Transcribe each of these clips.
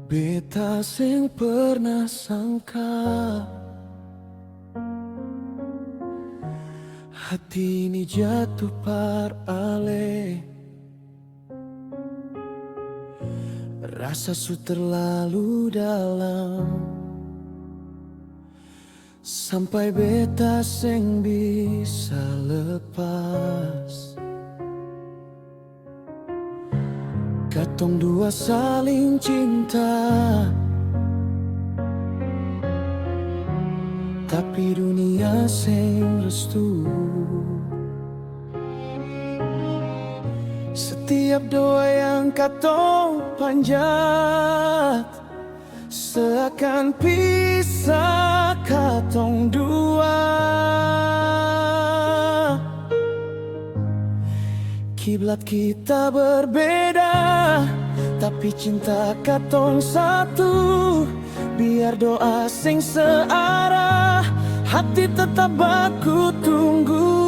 Beta sing pernah sangka hati ini jatuh par ale. Rasa su terlalu dalam sampai beta sing bisa lepas. Katong dua saling cinta, tapi dunia sing restu. Setiap doa yang katong panjat seakan pisah katong dua. Kiblat kita berbeda, tapi cinta katong satu. Biar doa sing searah, hati tetap baku tunggu.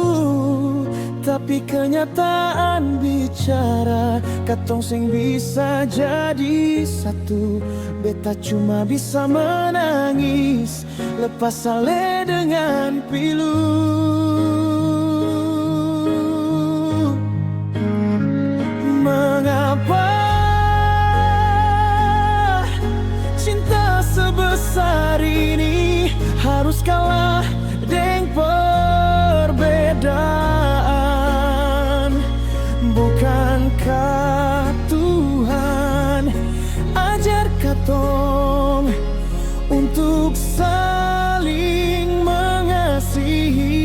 Tapi kenyataan bicara, katong sing bisa jadi satu. Beta cuma bisa menangis, lepas ale dengan pilu. Mengapa cinta sebesar ini harus kalah dengan perbedaan? Bukankah Tuhan ajar katong untuk saling mengasihi?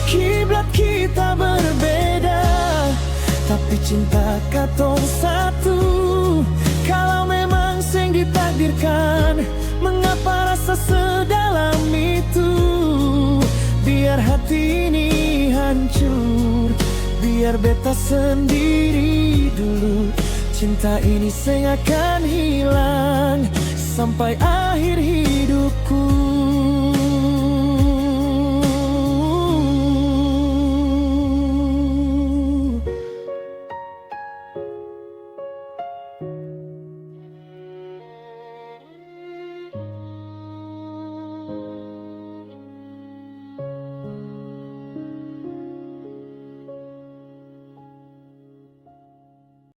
Kiblat kita berbeda, tapi cinta katong satu. Kalau memang sing ditakdirkan, mengapa rasa sedalam itu? Biar hati ini hancur, biar beta sendiri dulu. Cinta ini sing akan hilang sampai akhir hidupku.